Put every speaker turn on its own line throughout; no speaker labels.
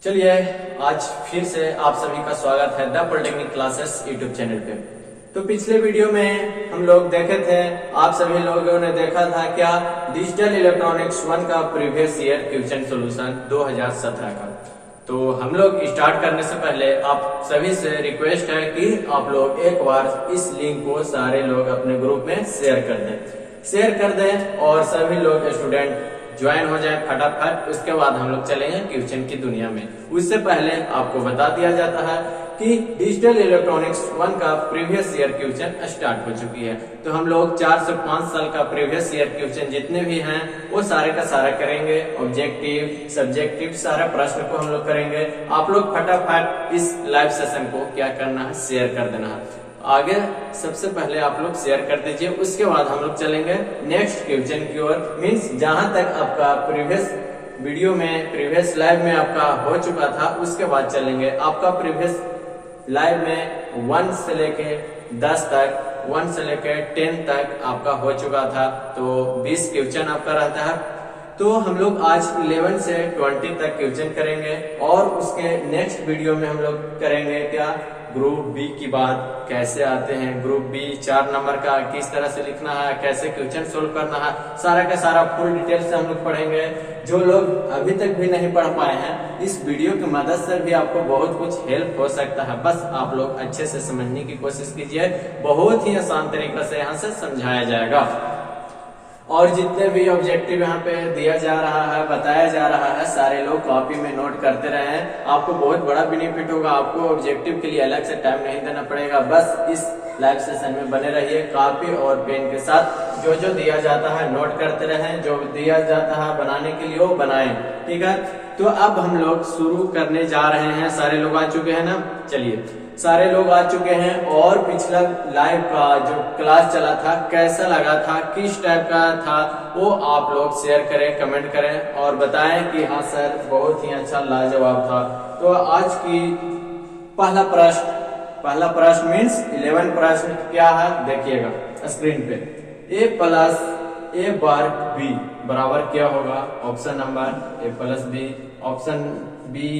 चलिए आज फिर से आप सभी का स्वागत है the polytechnic classes YouTube channel पे। तो पिछले वीडियो में हम लोग देखे थे, आप सभी लोगों ने देखा था क्या, डिजिटल इलेक्ट्रॉनिक्स 1 का प्रीवियस ईयर क्वेश्चन सॉल्यूशन 2017 का। तो हम लोग स्टार्ट करने से पहले आप सभी से रिक्वेस्ट है कि आप लोग एक बार इस लिंक को सारे लोग अपने ग्रुप में शेयर कर दें और सभी लोग स्टूडेंट ज्वाइन हो जाए फटाफट। उसके बाद हम लोग चलेंगे क्वेश्चन की दुनिया में। उससे पहले आपको बता दिया जाता है कि डिजिटल इलेक्ट्रॉनिक्स 1 का प्रीवियस ईयर क्वेश्चन स्टार्ट हो चुकी है। तो हम लोग 4 से 5 साल का प्रीवियस ईयर क्वेश्चन जितने भी हैं वो सारे का सारा करेंगे। ऑब्जेक्टिव सब्जेक्टिव सारे प्रश्न को हम लोग करेंगे। आप लोग फटाफट इस लाइव सेशन को क्या करना है, शेयर कर देना है। आगे सबसे पहले आप लोग शेयर कर दीजिए, उसके बाद हम लोग चलेंगे नेक्स्ट क्वेश्चन की ओर। मीन्स जहां तक आपका प्रीवियस वीडियो में प्रीवियस लाइव में आपका हो चुका था उसके बाद चलेंगे। आपका प्रीवियस लाइव में 1 से लेके 10 तक, 1 से लेके 10 तक आपका हो चुका था, तो 20 क्वेश्चन आपका रहता है। तो हम लोग आज 11 से 20 तक क्वेश्चन करेंगे और उसके नेक्स्ट वीडियो में हम लोग करेंगे क्या, ग्रुप बी की बात कैसे आते हैं, ग्रुप बी 4 नंबर का किस तरह से लिखना है, कैसे क्वेश्चन सोल्व करना है, सारा का सारा फुल डिटेल से हम लोग पढ़ेंगे। जो लोग अभी तक भी नहीं पढ़ पाए हैं, इस वीडियो की मदद से भी आपको बहुत कुछ हेल्प हो सकता है। बस आप लोग अच्छे से समझने की कोशिश कीजिए, बहुत ही आसान तरीके से यहाँ से समझाया जाएगा। और जितने भी ऑब्जेक्टिव यहाँ पे दिया जा रहा है, बताया जा रहा है, सारे लोग कॉपी में नोट करते रहे। आपको बहुत बड़ा बेनिफिट होगा। आपको ऑब्जेक्टिव के लिए अलग से टाइम नहीं देना पड़ेगा। बस इस लाइव सेशन में बने रहिए, कॉपी और पेन के साथ जो जो दिया जाता है नोट करते रहें, जो दिया जाता है बनाने के लिए वो बनाएं। ठीक है, तो अब हम लोग शुरू करने जा रहे हैं। सारे लोग आ चुके हैं ना? चलिए, सारे लोग आ चुके हैं। और पिछला लाइव का जो क्लास चला था कैसा लगा था, किस टाइप का था, वो आप लोग शेयर करें, कमेंट करें और बताएं कि हाँ सर बहुत ही अच्छा लाजवाब था। तो आज की पहला प्रश्न मीन्स 11 प्रश्न क्या है देखिएगा स्क्रीन पे। a plus A bar B बराबर क्या होगा? Option number a plus B, option B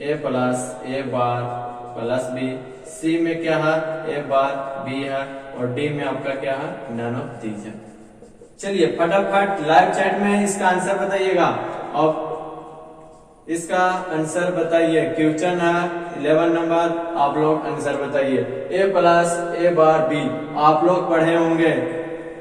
a plus A bar plus B, C में क्या है ए बार बी है और डी में आपका क्या है नन ऑफ दीज है। चलिए फटाफट लाइव चैट में इसका आंसर बताइएगा। और इसका आंसर बताइए, क्वेश्चन है 11 नंबर, आप लोग आंसर बताइए। ए प्लस ए बार बी आप लोग पढ़े होंगे,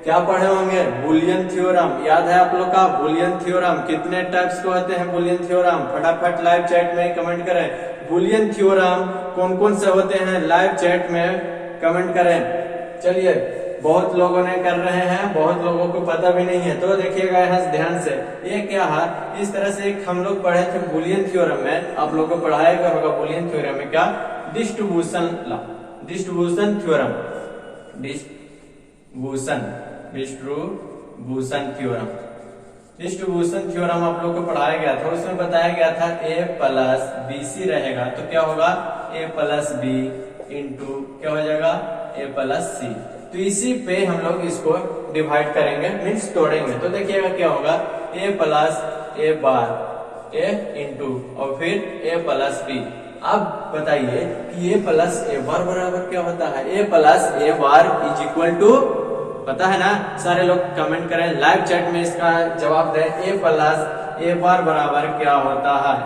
क्या पढ़े होंगे? Boolean theorem. याद है आप लोग का बुलियन थ्योरम? कितने टाइप्स के होते हैं बुलियन थ्योरम? फटाफट लाइव चैट में कमेंट करें। बुलियन थ्योरम कौन कौन से होते हैं लाइव चैट में कमेंट करें। चलिए, बहुत लोगों ने कर रहे हैं, बहुत लोगों को पता भी नहीं है, तो देखिएगा यहाँ ध्यान से। ये क्या है, इस तरह से एक हम लोग पढ़े थे बुलियन थ्योरम में, आप लोगों को पढ़ाया गया होगा बुलियन थ्योरम में क्या, डिस्ट्रीब्यूशन थ्योरम, डिस्ट्रीब्यूशन थ्योरम आप लोग को पढ़ाया गया था। उसमें बताया गया था a प्लस बी सी रहेगा तो क्या होगा a प्लस बी इंटू क्या हो जाएगा a प्लस सी। तो इसी पे हम लोग इसको डिवाइड करेंगे, मीन्स तोड़ेंगे। तो देखिएगा क्या होगा a plus A bar a into और फिर a प्लस बी। अब बताइए कि a प्लस ए बार बराबर क्या होता है? a plus A bar is equal to, पता है ना? सारे लोग कमेंट करें, लाइव चैट में इसका जवाब दें। a प्लस ए बार बराबर क्या होता है?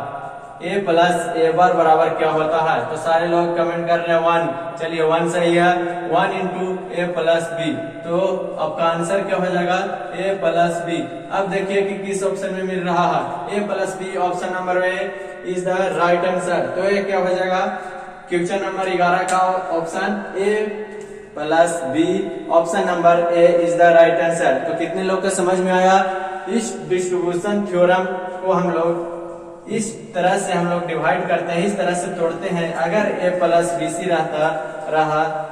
a प्लस ए बार बराबर क्या होता है? तो सारे लोग कमेंट कर रहे हैं 1। चलिए 1 सही है, 1 इंटू ए प्लस बी। तो आपका आंसर क्या हो जाएगा a प्लस बी। अब देखिए कि किस ऑप्शन में मिल रहा है, a plus B option number A is the right answer. तो ये क्या हो जाएगा क्वेश्चन नंबर 11 का option A plus B option number A is the right answer. तो कितने लोग को समझ में आया? इस डिस्ट्रीब्यूशन थ्योरम को हम लोग इस तरह से हम लोग डिवाइड करते हैं, इस तरह से तोड़ते हैं। अगर a प्लस बी सी रहा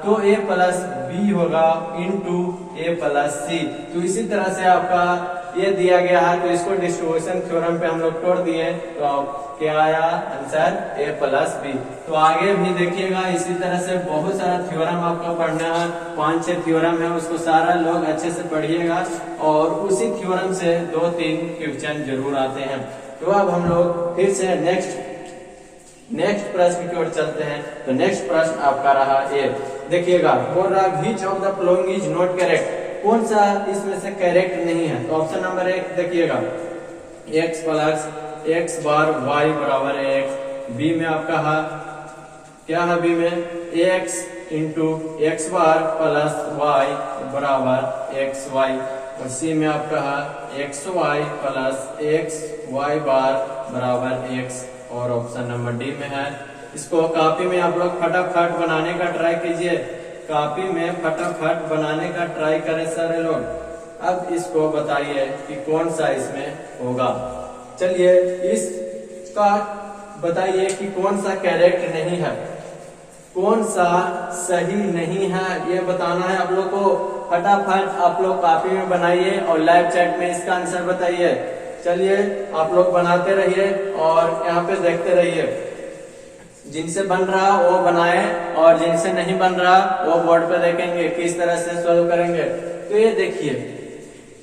तो a प्लस बी होगा इंटू ए प्लस सी। तो इसी तरह से आपका ये दिया गया है, तो इसको डिस्ट्रीब्यूशन थ्योरम पे हम लोग तोड़ दिए तो क्या आया आंसर a प्लस बी। तो आगे भी देखिएगा इसी तरह से बहुत सारा थ्योरम आपका पढ़ना है, 5-6 थ्योरम है, उसको सारा लोग अच्छे से पढ़िएगा और उसी थ्योरम से 2-3 क्वेश्चन जरूर आते हैं। तो अब हम लोग फिर से नेक्स्ट प्रश्न की ओर चलते हैं। तो नेक्स्ट प्रश्न आपका रहा ए, देखिएगा बोल रहा which of the following is not correct, कौन सा इसमें से करेक्ट नहीं है। तो ऑप्शन नंबर 1 देखिएगा x प्लस x बार y बराबर है x। बी में आपका है क्या है, बी में ax into X bar plus y बराबर एक्स वाई। और सी में आपका है X Y plus X Y bar बराबर एक्स। और ऑप्शन नंबर डी में है, इसको कॉपी में आप लोग फटाफट बनाने का ट्राई कीजिए, कॉपी में फटाफट बनाने का ट्राई करें सारे लोग। अब इसको बताइए कि कौन सा इसमें होगा। चलिए इसका बताइए कि कौन सा करेक्ट नहीं है, कौन सा सही नहीं है, ये बताना है आप लोग को। फटाफट आप लोग कॉपी में बनाइए और लाइव चैट में इसका आंसर बताइए। चलिए आप लोग बनाते रहिए और यहाँ पे देखते रहिए, जिनसे बन रहा वो बनाए और जिनसे नहीं बन रहा वो बोर्ड पे देखेंगे किस तरह से सॉल्व करेंगे। तो ये देखिए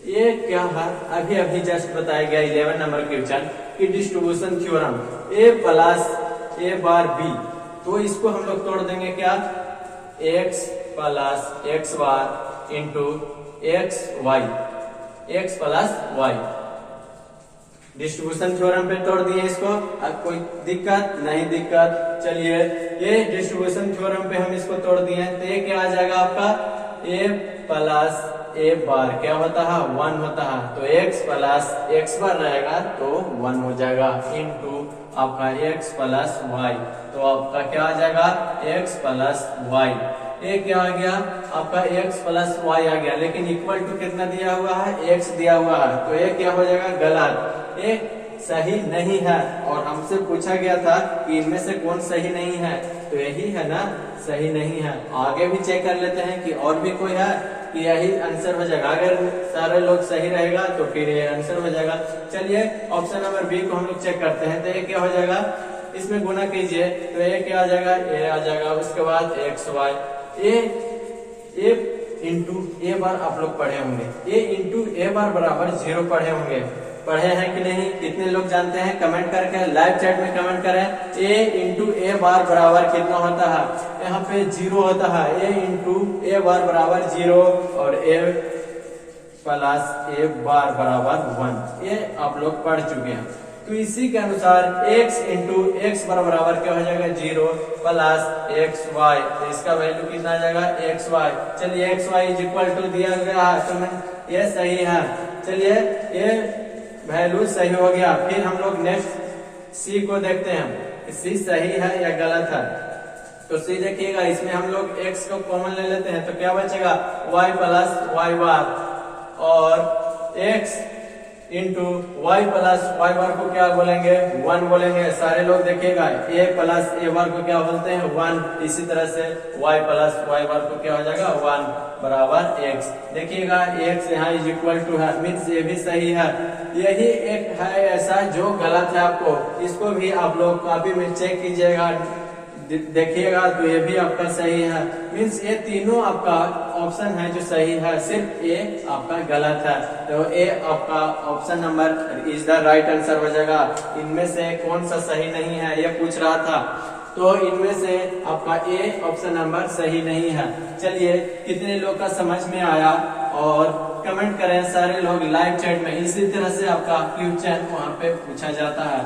ये क्या है, अभी अभी जस्ट बताया गया 11 नंबर क्वेश्चन की distribution theorem a plus a bar b। तो इसको हम लोग तोड़ देंगे क्या, x plus X bar into X Y, X plus Y. Distribution theorem पे तोड़ दिए इसको। अब कोई दिक्कत नहीं दिक्कत। चलिए ये डिस्ट्रीब्यूशन थ्योरम पे हम इसको तोड़ दिए, तो ये क्या आ जाएगा आपका a प्लस a बार क्या होता है 1 होता है। तो x प्लस एक्स बार रहेगा तो 1 हो जाएगा इंटू आपका x प्लस वाई। तो आपका क्या आ जाएगा x प्लस वाई। ये क्या आ गया आपका x प्लस वाई आ गया, लेकिन इक्वल टू कितना दिया हुआ है x दिया हुआ है। तो ये क्या हो जाएगा गलत, ये सही नहीं है। और हमसे पूछा गया था कि इनमें से कौन सही नहीं है, तो यही है ना सही नहीं है। आगे भी चेक कर लेते हैं कि और भी कोई है कि यही आंसर हो जाएगा। अगर सारे लोग सही रहेगा तो फिर ये आंसर हो जाएगा। चलिए ऑप्शन नंबर बी को हम लोग चेक करते हैं। तो ये क्या हो जाएगा, इसमें गुना कीजिए तो ये क्या आ जाएगा ए आ जाएगा। उसके बाद एक्स वाई ए इंटू ए बार आप लोग पढ़े होंगे, ए इंटू ए बार बराबर 0 पढ़े होंगे। पढ़े हैं कि नहीं, कितने लोग जानते हैं कमेंट करके लाइव चैट में कमेंट करें। a इंटू ए बार बराबर कितना होता है, यहाँ पे 0 होता है। a इंटू ए बार बराबर 0 और a प्लस ए बार बराबर 1, ये आप लोग पढ़ चुके हैं। तो इसी के अनुसार x इंटू एक्स बराबर क्या हो जाएगा 0 प्लस एक्स वाई। तो इसका वैल्यू कितना आ जाएगा एक्स वाई। चलिए X Y is equal to दिया गया है तो ये सही है। चलिए ये वैल्यू सही हो गया। फिर हम लोग नेक्स्ट सी को देखते हैं, सी सही है या गलत है। तो सी देखिएगा, इसमें हम लोग x को कॉमन ले लेते हैं तो क्या बचेगा y प्लस वाई बार और x into Y plus Y bar को क्या बोलेंगे 1 बोलेंगे। सारे लोग देखिएगा a प्लस ए बार को क्या बोलते हैं 1। इसी तरह से y प्लस वाई बार को क्या हो जाएगा 1 बराबर x। देखिएगा x यहाँ इज इक्वल टू है, मीन्स ये भी सही है। यही एक है ऐसा जो गलत है, आपको इसको भी आप लोग कॉपी में चेक कीजिएगा, देखिएगा तो ये भी आपका सही है। मीन्स ये तीनों आपका ऑप्शन है जो सही है, सिर्फ ए आपका गलत है। तो ए आपका option number is the right answer हो जाएगा। इनमें से कौन सा सही नहीं है ये पूछ रहा था, तो इनमें से आपका ए ऑप्शन नंबर सही नहीं है। चलिए कितने लोग का समझ में आया और कमेंट करें सारे लोग लाइव चैट में। इसी तरह से आपका क्वेश्चन वहाँ पे पूछा जाता है,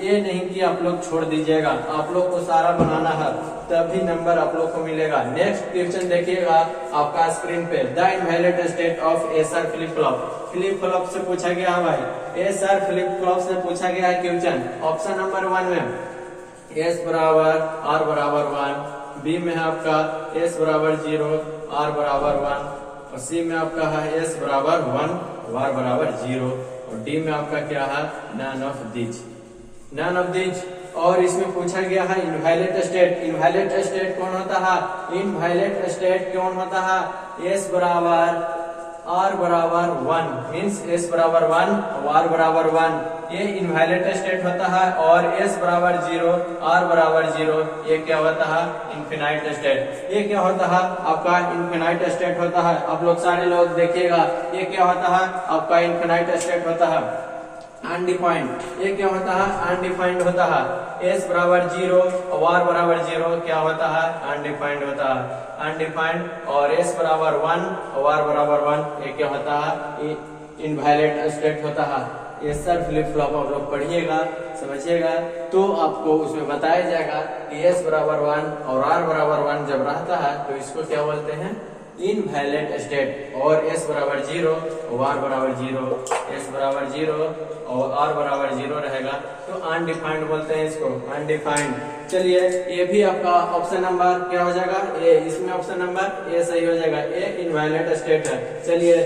ये नहीं कि आप लोग छोड़ दीजिएगा, आप लोग को सारा बनाना है तभी नंबर आप लोग को मिलेगा। नेक्स्ट क्वेश्चन देखिएगा आपका स्क्रीन पे, the invalid state of SR flip flop. Flip flop से पूछा गया है भाई, एसआर फ्लिप फ्लॉप से पूछा गया है क्वेश्चन। ऑप्शन नंबर 1 में एस बराबर आर बराबर 1, बी में है आपका एस बराबर 0 आर बराबर 1 और सी में आपका है एस बराबर 1 आर बराबर 0 और डी में आपका क्या है none of these, none of these. और इसमें पूछा गया है इनवैलिड स्टेट। इनवैलिड स्टेट कौन होता है, इनवैलिड स्टेट कौन होता है, एस बराबर आर बराबर 1 मीन्स एस बराबर 1 आर बराबर 1, ये इनवैलिड स्टेट होता है। और एस बराबर 0 आर बराबर 0 ये क्या होता है इनफिनाइट स्टेट। ये क्या होता है आपका इनफिनाइट स्टेट होता है। आप लोग सारे लोग देखिएगा ये क्या होता है आपका इनफिनाइट स्टेट होता है। अनडिफाइंड, ये क्या होता है? अनडिफाइंड होता है। एस बराबर 0 और आर बराबर 0 क्या होता है? अनडिफाइंड होता है। अनडिफाइंड और एस बराबर 1 और आर बराबर 1 ये क्या होता है? इनवैलिड स्टेट होता है। ये सर फ्लिप फ्लॉप आप लोग पढ़िएगा, समझिएगा, तो आपको उसमें बताया जाएगा कि एस बराबर 1 और आर बराबर 1 जब रहता है तो इसको क्या बोलते हैं? Invalid state. और एस बराबर 0 और आर बराबर 0, एस बराबर 0 और आर बराबर 0 रहेगा तो अनडिफाइंड बोलते हैं इसको, अनडिफाइंड। चलिए ये भी आपका ऑप्शन नंबर क्या हो जाएगा? ए। इसमें ऑप्शन नंबर ए सही हो जाएगा, ए इनवैलिड स्टेट है। चलिए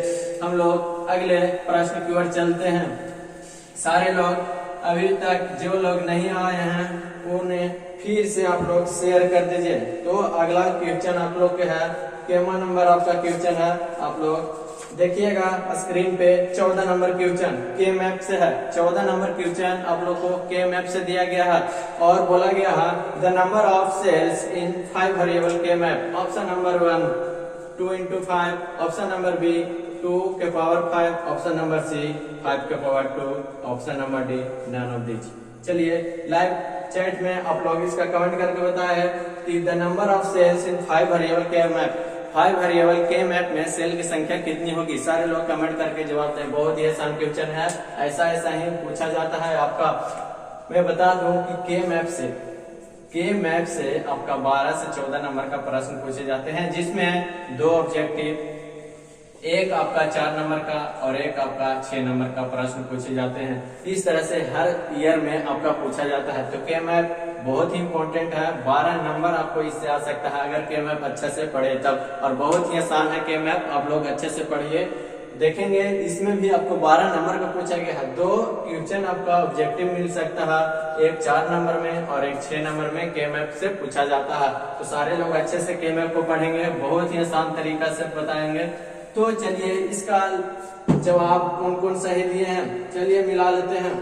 हम लोग अगले प्रश्न की ओर चलते हैं। सारे लोग अभी तक जो लोग नहीं आए हैं उन्हें फिर से आप लोग शेयर कर दीजिए। तो अगला क्वेश्चन आप लोग के है, केमा नंबर आपका क्वेश्चन है, आप लोग देखिएगा स्क्रीन पे 14 नंबर क्वेश्चन के मैप से है। 14 नंबर क्वेश्चन आप लोग को के मैप से दिया गया है और बोला गया है the number of cells in 5 variable के map. Option number 1 2 into 5, option number B 2 के पावर 5, ऑप्शन नंबर सी 5 के power 2, option number D none of this. चलिए लाइव चैट में आप लोग इसका कमेंट करके बताएं कि the number of cells in 5 variable के मैप, 5 वेरिएबल के मैप में सेल की संख्या कितनी होगी? सारे लोग कमेंट करके जवाब दें। बहुत ही आसान क्वेश्चन है, ऐसा ही पूछा जाता है आपका। मैं बता दूं कि के मैप से आपका 12 से 14 नंबर का प्रश्न पूछे जाते हैं, जिसमें 2 ऑब्जेक्टिव, एक आपका 4 नंबर का और एक आपका 6 नंबर का प्रश्न पूछे जाते हैं। इस तरह से हर ईयर में आपका पूछा जाता है। तो के मैप बहुत ही इंपॉर्टेंट है, 12 नंबर आपको इससे आ सकता है अगर के मैप अच्छे से पढ़े तब। और बहुत ही आसान है के मैप, आप लोग अच्छे से पढ़िए। देखेंगे इसमें भी आपको 12 नंबर का पूछा गया है। 2 क्वेश्चन आपका ऑब्जेक्टिव मिल सकता है, एक 4 नंबर में और एक 6 नंबर में के मैप से पूछा जाता है। तो सारे लोग अच्छे से के मैप को पढ़ेंगे, बहुत ही आसान तरीका से बताएंगे। तो चलिए इसका जवाब कौन कौन सही दिए हैं, चलिए मिला लेते हैं।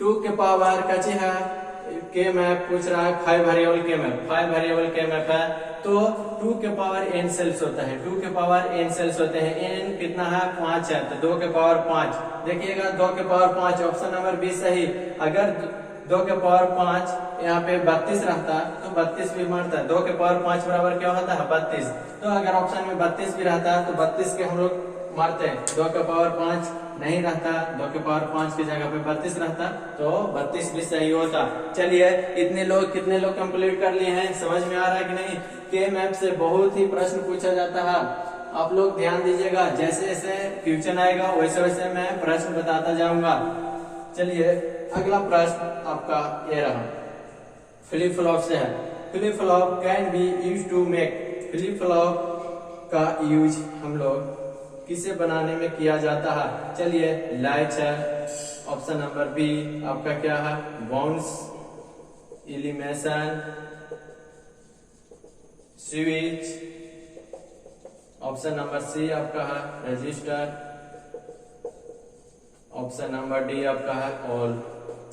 2 के पावर कचे है के मैप पूछ रहा है, 5 वेरिएबल के मैप, 5 वेरिएबल के मैप है तो 2 के पावर n सेल्स होता है, 2 के पावर n सेल्स होते हैं। n कितना है? 5 है, तो 2 के पावर 5। देखिएगा 2 के पावर 5, ऑप्शन नंबर बी सही। अगर 2 के पावर 5 यहाँ पे 32 रहता तो 32 भी मारता है। 2 के पावर 5 बराबर क्या होता है? 32। तो अगर ऑप्शन में 32 भी रहता है तो 32 के हम लोग मारते हैं। 2 के पावर 5 नहीं रहता, 2 के पावर 5 की जगह पे 32 रहता तो 32 भी सही होता। चलिए कितने लोग कंप्लीट कर लिए हैं, समझ में आ रहा है कि नहीं? के मैप से बहुत ही प्रश्न पूछा जाता है, आप लोग ध्यान दीजिएगा। जैसे जैसे क्वेश्चन आएगा वैसे वैसे मैं प्रश्न बताता जाऊंगा। चलिए अगला प्रश्न आपका ये रहा, फ्लिप फ्लॉप से है। Flip flop can be use to make, flip flop का यूज हम लोग किसे बनाने में किया जाता है? चलिए लाइट है, ऑप्शन नंबर बी आपका क्या है? Bounce, elimination, switch, option number C आपका है रजिस्टर, ऑप्शन नंबर डी आपका है ऑल।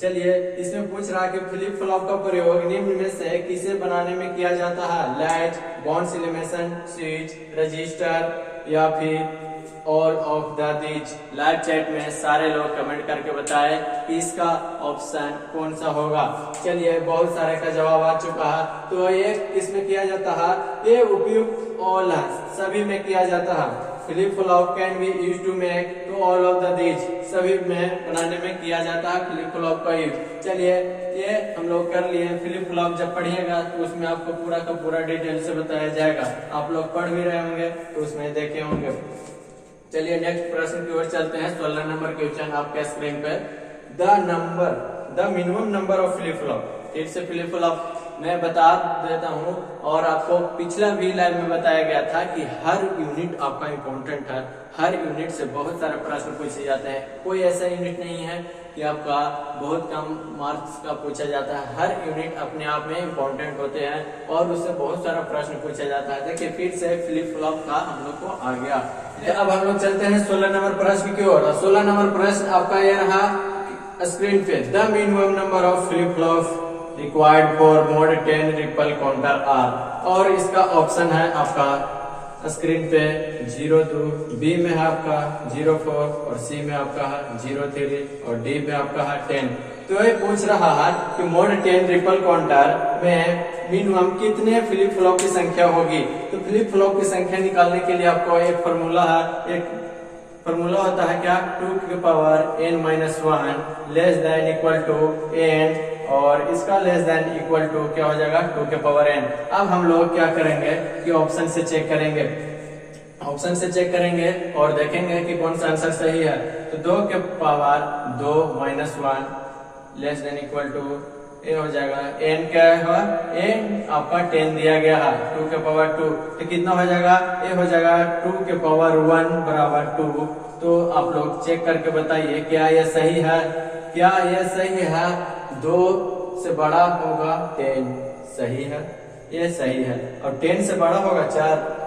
चलिए इसमें पूछ रहा है कि फ्लिप फ्लॉप का प्रयोग निम्न में से किसे बनाने में किया जाता है? Light, bounce, elimination, switch, register या फिर all of the these. Live chat में सारे लोग कमेंट करके बताएं कि इसका ऑप्शन कौन सा होगा। चलिए बहुत सारे का जवाब आ चुका है। तो ये किसमें किया जाता है? ये उपयुक्त ऑल है, सभी में किया जाता है। Flip flop can be use to make, तो ऑल ऑफ द दीज सभी में बनाने में किया जाता है फ्लिप फ्लॉप का यूज। चलिए ये हम लोग कर लिए। फ्लिप फ्लॉप जब पढ़िएगा तो उसमें आपको पूरा का पूरा डिटेल से बताया जाएगा। आप लोग पढ़ भी रहे होंगे तो उसमें देखे होंगे। चलिए नेक्स्ट प्रश्न की ओर चलते हैं। 16 नंबर क्वेश्चन आपके स्क्रीन पे, the minimum number of flip flop. फिर से फ्लिप फ्लॉप मैं बता देता हूँ, और आपको पिछला भी लाइव में बताया गया था कि हर यूनिट आपका इम्पोर्टेंट है। हर यूनिट से बहुत सारे प्रश्न पूछे जाते हैं, कोई ऐसा यूनिट नहीं है कि आपका बहुत कम मार्क्स का पूछा जाता है। हर यूनिट अपने आप में इम्पोर्टेंट होते हैं और उससे बहुत सारा प्रश्न पूछा जाता है। देखिए फिर से फ्लिप फ्लॉप का हम लोग को आ गया। अब हम लोग चलते हैं 16 नंबर प्रश्न की ओर। 16 नंबर प्रश्न आपका यह रहा स्क्रीन पे, the minimum number of flip flop required for mod 10 ripple counter are. और इसका ऑप्शन है आपका स्क्रीन पे 02, बी में है आपका 04 और सी में आपका है 03 और डी में आपका है 10। तो ये पूछ रहा है कि मोड 10 रिपल काउंटर में मिनिमम कितने फ्लिप फ्लॉप की संख्या होगी। तो फ्लिप फ्लॉप की संख्या निकालने के लिए आपको एक फॉर्मूला है, एक फॉर्मूला होता है क्या, 2 की power n-1 less than equal to n और इसका लेस देन इक्वल टू क्या हो जाएगा 2 के पावर n। अब हम लोग क्या करेंगे कि ऑप्शन से चेक करेंगे, ऑप्शन से चेक करेंगे और देखेंगे कि कौन सा आंसर सही है। तो 2 के power 2 -1 less than equal to A हो जाएगा, n क्या है, n आपका 10 दिया गया है, 2 के पावर 2 तो कितना हो जाएगा, ए हो जाएगा 2 के पावर 1 बराबर 2। तो आप लोग चेक करके बताइए क्या ये सही है, क्या ये सही है। 2 से बड़ा होगा 10, सही है, ये सही है। और 10 से बड़ा होगा 4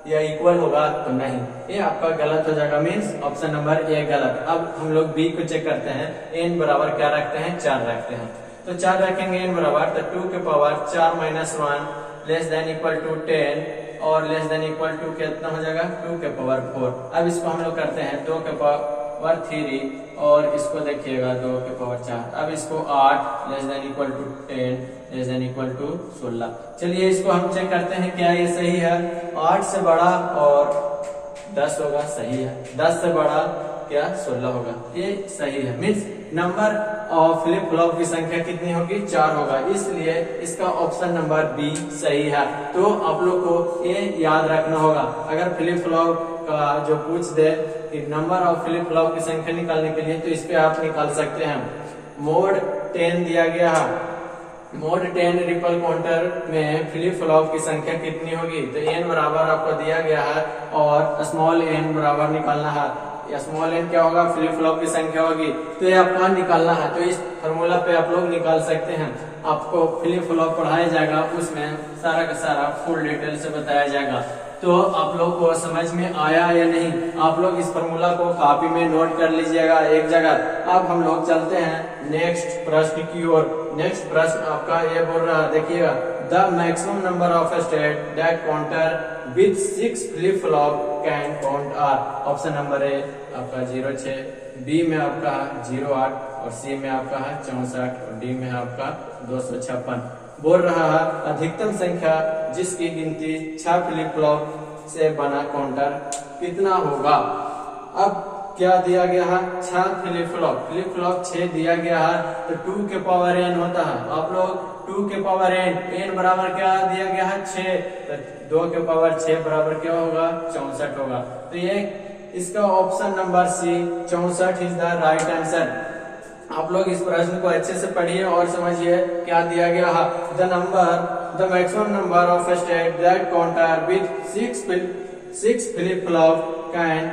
या इक्वल होगा तो नहीं, ये आपका गलत हो जाएगा, मीन्स ऑप्शन नंबर ए गलत। अब हम लोग बी को चेक करते हैं, n बराबर क्या रखते हैं, 4 रखते हैं। तो 4 रखेंगे n बराबर, तो 2 के power 4 -1 less than equal to 10 और लेस देन इक्वल टू कितना हो जाएगा 2 के पावर 4। अब इसको हम लोग करते हैं 2 के पावर 3 और इसको देखिएगा 2 के पावर 4। अब इसको 8 less than equal to 10 less than equal to 16। चलिए इसको हम चेक करते हैं क्या ये सही है। 8 से बड़ा और 10 होगा, सही है। 10 से बड़ा क्या 16 होगा, ये सही है। Means number of flip flop की संख्या कितनी होगी, 4 होगा, इसलिए इसका ऑप्शन नंबर बी सही है। तो आप लोग को ये याद रखना होगा, अगर फ्लिप फ्लॉप का जो पूछ दे कि नंबर ऑफ फ्लिप फ्लॉप की संख्या निकालने के लिए, तो इस पे आप निकाल सकते हैं। मोड 10 दिया गया है, मोड 10 रिपल काउंटर में फ्लिप फ्लॉप की संख्या कितनी होगी, तो n बराबर आपको दिया गया है और स्मॉल n बराबर निकालना है। या स्मॉल n क्या होगा, फ्लिप फ्लॉप की संख्या होगी, तो ये आपको निकालना है। तो इस फॉर्मूला पे आप लोग निकाल सकते हैं। आपको फ्लिप फ्लॉप पढ़ाया जाएगा, उसमें सारा का सारा फुल डिटेल से बताया जाएगा। तो आप लोग को समझ में आया या नहीं, आप लोग इस फॉर्मूला को कॉपी में नोट कर लीजिएगा एक जगह। अब हम लोग चलते हैं नेक्स्ट प्रश्न की ओर। नेक्स्ट प्रश्न आपका ये बोल रहा है, देखिएगा, the maximum number of state that counter with 6 flip flop can count are. Option number A आपका 06, बी में आपका 08 और सी में आपका 64 और डी में आपका 256। बोल रहा है अधिकतम संख्या जिसकी गिनती 6 फ्लिप फ्लॉप से बना काउंटर कितना होगा। अब क्या दिया गया है, 6 फ्लिप फ्लॉप 6 दिया गया है, तो 2 के पावर n होता है। आप लोग 2 के पावर n बराबर क्या दिया गया है 6, तो 2 के पावर 6 बराबर क्या होगा 64 होगा। तो ये इसका option number C 64 is the right answer. आप लोग इस प्रश्न को अच्छे से पढ़िए और समझिए क्या दिया गया है। The maximum number of state that counter with 6 flip flop can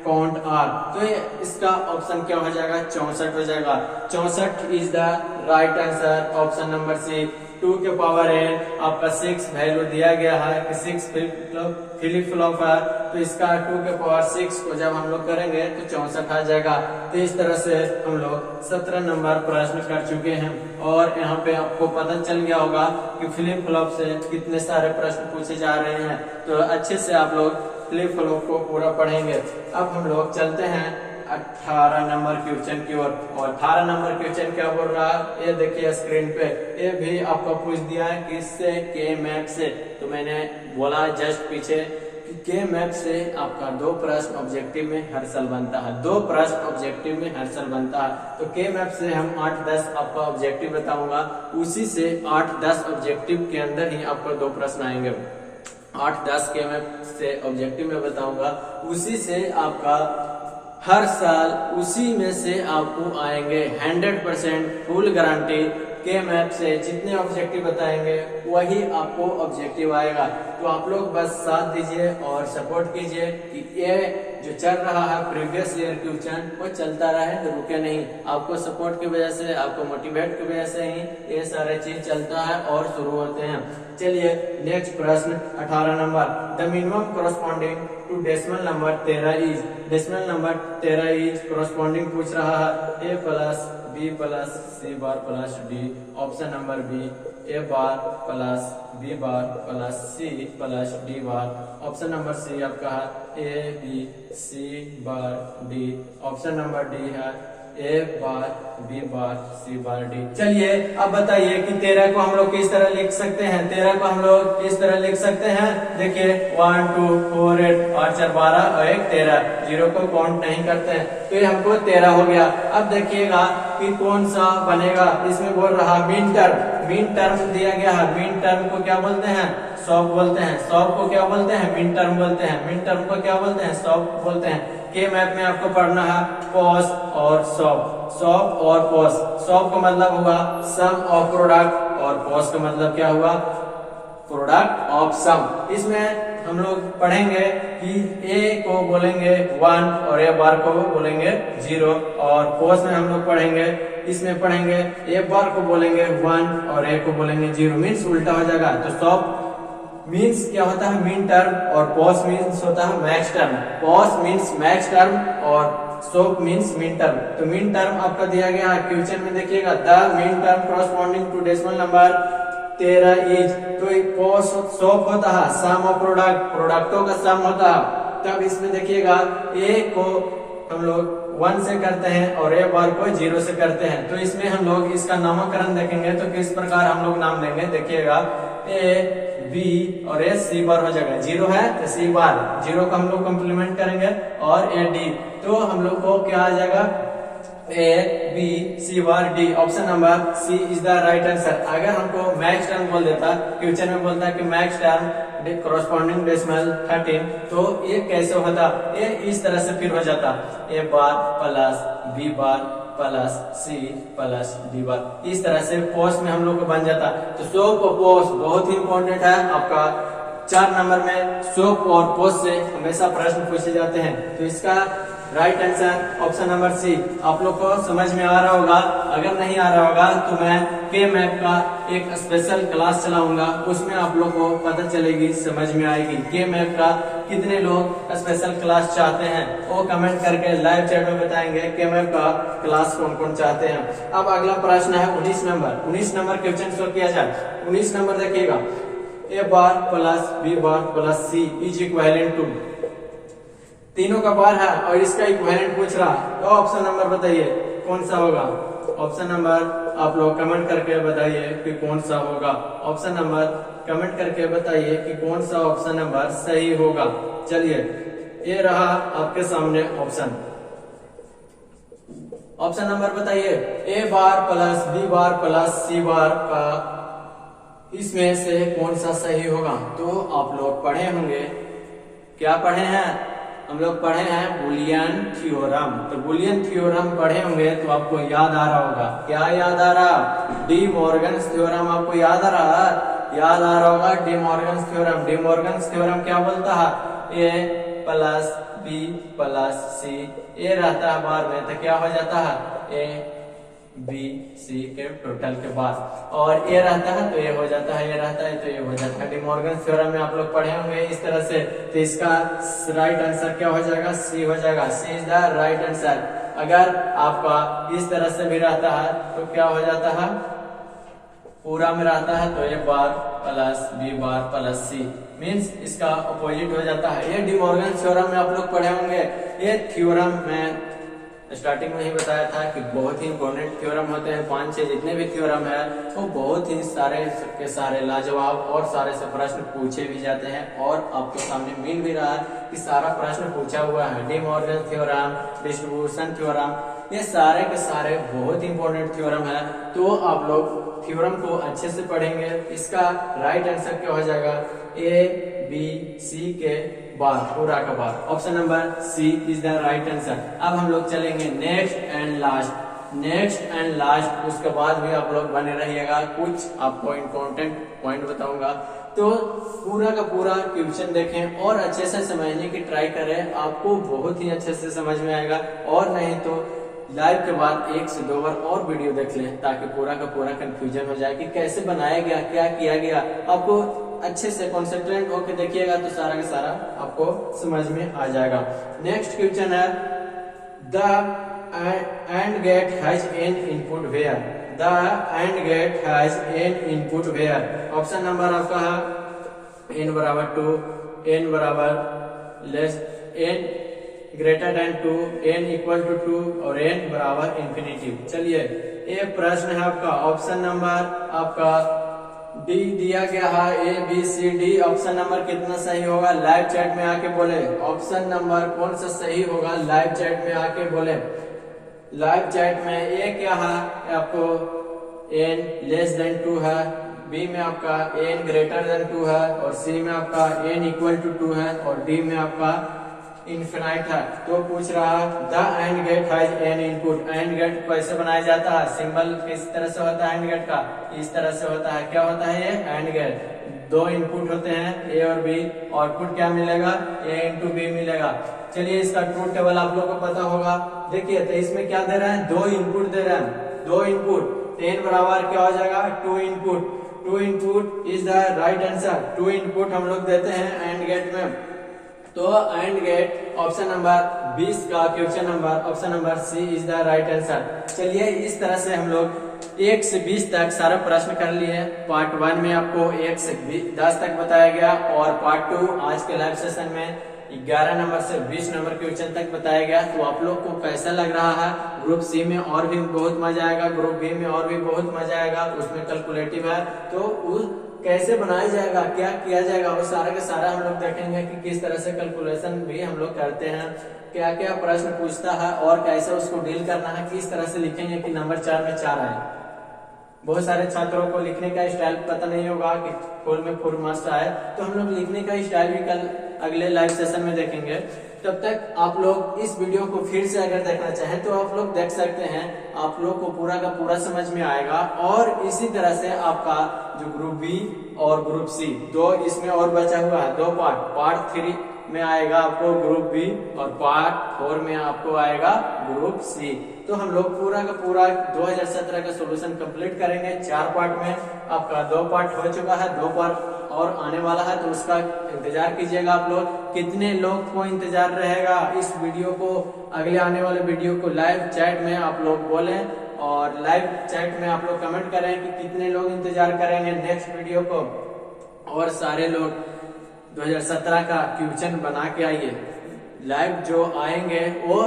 count are. तो इसका ऑप्शन क्या हो जाएगा 64 हो जाएगा। 64 is the right answer, option number C. 2 के पावर n आपका 6 वैल्यू दिया गया है कि 6 फ्लिप फ्लॉप है, तो इसका 2 के पावर 6 को जब हम लोग करेंगे तो 64 आ जाएगा। तो इस तरह से हम लोग 17 नंबर प्रश्न कर चुके हैं और यहाँ पे आपको पता चल गया होगा कि फ्लिप फ्लॉप से कितने सारे प्रश्न पूछे जा रहे हैं। तो अच्छे से आप लोग फ्लिप फ्लॉप को पूरा पढ़ेंगे। अब हम लोग चलते हैं 18 नंबर क्वेश्चन की ओर। और 18 नंबर क्वेश्चन क्या बोल रहा है, ये देखिए स्क्रीन पे। ये भी आपको पूछ दिया है किससे, के मैप से। तो मैंने बोला जस्ट पीछे कि के मैप से आपका 2 प्रश्न ऑब्जेक्टिव में हर साल बनता है, 2 प्रश्न ऑब्जेक्टिव में हर साल बनता है। तो के मैप से हम 8-10 आपका ऑब्जेक्टिव बताऊंगा, उसी से 8-10 ऑब्जेक्टिव के अंदर ही आपको 2 प्रश्न आएंगे। 8-10 के मैप से ऑब्जेक्टिव में बताऊंगा, उसी से आपका हर साल उसी में से आपको आएंगे 100% फुल गारंटी। के मैप से जितने ऑब्जेक्टिव बताएंगे वही आपको ऑब्जेक्टिव आएगा। तो आप लोग बस साथ दीजिए और सपोर्ट कीजिए कि ये जो चल रहा है प्रीवियस ईयर क्वेश्चन वो चलता रहे, रुके नहीं। आपको सपोर्ट की वजह से, आपको मोटिवेट की वजह से ही ये सारे चीज चलता है और शुरू होते हैं। चलिए नेक्स्ट प्रश्न 18 नंबर, the minimum corresponding to decimal number 13 is. Decimal number 13 is corresponding पूछ रहा है a + b + c * d। Option number B A bar plus B bar plus C plus D bar. Option number C आपका है A B C bar D. Option number D है A bar B bar C bar D. चलिए अब बताइए कि 13 को हम लोग किस तरह लिख सकते हैं। 13 को हम लोग किस तरह लिख सकते हैं। देखिए 1 2 4 8 और 4 12 और 1 13, जीरो को काउंट नहीं करते हैं तो ये हमको 13 हो गया। अब देखिएगा कि कौन सा बनेगा। इसमें बोल रहा मीन टर्म दिया गया है। मीन टर्म को क्या बोलते हैं, सॉप बोलते हैं। सॉप को क्या बोलते हैं, मीन टर्म बोलते हैं। मीन टर्म को क्या बोलते हैं, सॉप बोलते हैं। के मैप में आपको पढ़ना है पॉस और सॉप। सॉप और पॉस। सॉप का मतलब हुआ सम ऑफ प्रोडक्ट और पॉस का मतलब क्या हुआ, प्रोडक्ट ऑफ सम। इसमें हम लोग पढ़ेंगे कि ए को बोलेंगे 1 और ए बार को बोलेंगे 0 और पॉस में हम लोग पढ़ेंगे, इसमें पढ़ेंगे ए बार को बोलेंगे 1 और ए को बोलेंगे 0, मीन्स उल्टा हो जाएगा। तो सॉप मीन्स क्या होता है, मीन टर्म, और पॉस मीन्स होता है max term. POS means max term और सॉप मीन्स मीन टर्म। तो मीन टर्म आपका दिया गया है क्वेश्चन में, देखिएगा the min term corresponding to decimal number 13 is. तो पॉस सॉप होता है सम ऑफ प्रोडक्टों का सम होता है। तब इसमें देखिएगा ए को हम लोग 1 से करते हैं और ए बार को 0 से करते हैं। तो इसमें हम लोग इसका नामकरण देखेंगे तो किस प्रकार हम लोग नाम देंगे। देखिएगा ए बी और ए सी बार हो जाएगा। 0 है तो सी बार, 0 को हम लोग कॉम्प्लीमेंट करेंगे और ए डी, तो हम लोग को क्या आ जाएगा, A B C bar D. Option number C is the right answer. अगर हमको मैक्स टर्म बोल देता, क्वेश्चन में बोलता है कि मैक्स टर्म कॉरस्पॉन्डिंग डेसिमल 13, तो ये कैसे होता, ये इस तरह से फिर हो जाता A bar plus B bar plus C plus D bar. इस तरह से पोस्ट में हम लोग को बन जाता। तो सोप और पोस्ट बहुत ही इंपॉर्टेंट है आपका 4 नंबर में। सोप और पोस्ट से हमेशा प्रश्न पूछे जाते हैं। तो इसका right answer option number C. आप लोग को समझ में आ रहा होगा। अगर नहीं आ रहा होगा तो मैं के मैप का एक स्पेशल क्लास चलाऊंगा, उसमें आप लोग को पता चलेगी, समझ में आएगी। के मैप का कितने लोग स्पेशल क्लास चाहते हैं वो कमेंट करके लाइव चैट में बताएंगे के मैप का क्लास कौन कौन चाहते हैं। अब अगला प्रश्न है 19 नंबर। 19 नंबर क्वेश्चन सॉल्व किया जाए। 19 नंबर देखिएगा, A bar plus B bar plus C is equivalent to. तीनों का बार है और इसका इक्विवेलेंट पूछ रहा, तो ऑप्शन नंबर बताइए कौन सा होगा। ऑप्शन नंबर आप लोग कमेंट करके बताइए कि कौन सा होगा। ऑप्शन नंबर कमेंट करके बताइए कि कौन सा ऑप्शन नंबर सही होगा। चलिए ये रहा आपके सामने ऑप्शन। ऑप्शन नंबर बताइए, ए bar plus B bar plus सी बार का इसमें से कौन सा सही होगा। तो आप लोग पढ़े होंगे, क्या पढ़े हैं, हम लोग पढ़े हैं बुलियन थ्योरम। तो बुलियन थ्योरम पढ़े होंगे तो आपको याद आ रहा होगा। क्या याद आ रहा, डी मॉर्गन्स थ्योरम आपको याद आ रहा, याद आ रहा होगा D Morgan's theorem. D Morgan's theorem क्या बोलता है, ए प्लस बी प्लस सी, ए रहता है बार में तो क्या हो जाता है ए बी सी के टोटल के बाद, और ए रहता है तो ये हो जाता है, ये रहता है तो ये हो जाता है। डी मॉर्गन्स थ्योरम में आप लोग पढ़े होंगे इस तरह से। तो इसका राइट आंसर क्या हो जाएगा, सी हो जाएगा। सी इज द राइट आंसर। अगर आपका इस तरह से भी रहता है तो क्या हो जाता है, पूरा में रहता है तो ए bar plus B bar plus सी, मीन्स इसका अपोजिट हो जाता है। ये डी मॉर्गन थ्योरम में आप लोग पढ़े होंगे। ये थ्योरम में स्टार्टिंग में ही बताया था कि बहुत ही इंपॉर्टेंट थ्योरम होते हैं। 5-6 जितने भी थ्योरम है वो बहुत ही सारे के सारे लाजवाब और सारे से प्रश्न पूछे भी जाते हैं, और आपके सामने मिल भी रहा है कि सारा प्रश्न पूछा हुआ है। De Morgan theorem, distribution theorem, ये सारे के सारे बहुत इंपॉर्टेंट थ्योरम है। तो आप लोग थ्योरम को अच्छे से पढ़ेंगे। इसका राइट आंसर क्या हो जाएगा, ए बी सी के बार, पूरा का bar. Option number C is the right answer. अब हम लोग चलेंगे next and last. Next and last उसके बाद भी आप लोग बने रहिएगा, कुछ आपको इम्पोर्टेंट पॉइंट बताऊंगा। तो पूरा का पूरा क्वेश्चन देखें और अच्छे से समझने की ट्राई करें, आपको बहुत ही अच्छे से समझ में आएगा। और नहीं तो लाइव के बाद 1 से 2 बार और वीडियो देख लें ताकि पूरा का पूरा कंफ्यूजन हो जाए कि कैसे बनाया गया, क्या किया गया। आपको अच्छे से कॉन्सेंट्रेट होकर देखिएगा तो सारा का सारा आपको समझ में आ जाएगा। नेक्स्ट क्वेश्चन है, the AND gate has an input where the AND gate has an input where. Option number आपका है n बराबर 2, n बराबर less n greater than 2, n equal to 2 और n बराबर इंफिनिटी। चलिए एक प्रश्न है आपका, ऑप्शन नंबर आपका डी दिया गया है, A B C D. Option number कितना सही होगा लाइव चैट में आके बोले। ऑप्शन नंबर कौन सा सही होगा लाइव चैट में आके बोले। लाइव चैट में ए क्या है आपको n लेस देन 2 है, बी में आपका n ग्रेटर देन 2 है और सी में आपका n इक्वल टू 2 है और डी में आपका इनफिनाइट है। तो पूछ रहा है the AND gate has an input. AND gate कैसे बनाया जाता है, सिंबल किस तरह से होता है एंड गेट का, इस तरह से होता है। क्या होता है ये एंड गेट, दो इनपुट होते हैं ए और बी, आउटपुट क्या मिलेगा ए इंटू बी मिलेगा। चलिए इसका ट्रूथ टेबल आप लोगों को पता होगा। देखिए तो इसमें क्या दे रहे हैं, दो इनपुट दे रहे हैं, दो इनपुट, n बराबर क्या हो जाएगा 2 input. 2 input is the right answer. 2 input हम लोग देते हैं एंड गेट में, तो एंड गेट ऑप्शन नंबर 20 का question number option number C is the right answer. चलिए इस तरह से हम लोग 1 से 20 तक सारा प्रश्न कर लिए। पार्ट 1 में आपको 1 से 10 तक बताया गया और पार्ट 2 आज के लाइव सेशन में 11 नंबर से 20 नंबर क्वेश्चन तक बताया गया। तो आप लोग को कैसा लग रहा है? ग्रुप सी में और भी बहुत मजा आएगा, ग्रुप बी में और भी बहुत मजा आएगा, उसमें कैलकुलेटिव है तो उस कैसे बनाया जाएगा, क्या किया जाएगा, वो सारा का सारा हम लोग देखेंगे कि किस तरह से कैलकुलेशन भी हम लोग करते हैं, क्या क्या प्रश्न पूछता है और कैसे उसको डील करना है, किस तरह से लिखेंगे कि नंबर 4 में 4 आए। बहुत सारे छात्रों को लिखने का स्टाइल पता नहीं होगा कि 4 में 4 मस्ट आए, तो हम लोग लिखने का स्टाइल भी कल अगले लाइव सेशन में देखेंगे। तब तक आप लोग इस वीडियो को फिर से अगर देखना चाहें तो आप लोग देख सकते हैं, आप लोग को पूरा का पूरा समझ में आएगा। और इसी तरह से आपका जो ग्रुप बी और ग्रुप सी दो इसमें और बचा हुआ है, 2 पार्ट 3 में आएगा आपको ग्रुप बी और पार्ट 4 में आपको आएगा ग्रुप सी। तो हम लोग पूरा का पूरा 2017 का सॉल्यूशन कंप्लीट करेंगे 4 पार्ट में। आपका 2 पार्ट हो चुका है, 2 पार्ट और आने वाला है, तो उसका इंतजार कीजिएगा आप लोग। कितने लोग को इंतजार रहेगा इस वीडियो को, अगले आने वाले वीडियो को लाइव चैट में आप लोग बोलें और लाइव चैट में आप लोग कमेंट करें कि कितने लोग इंतजार करेंगे नेक्स्ट वीडियो को। और सारे लोग 2017 का क्वेश्चन बना के आइए, लाइव जो आएंगे वो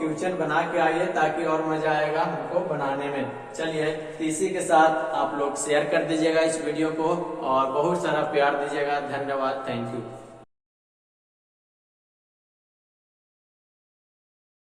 क्वेश्चन बना के आइए ताकि और मजा आएगा हमको बनाने में। चलिए इसी के साथ आप लोग शेयर कर दीजिएगा इस वीडियो को और बहुत सारा प्यार दीजिएगा। धन्यवाद, थैंक यू।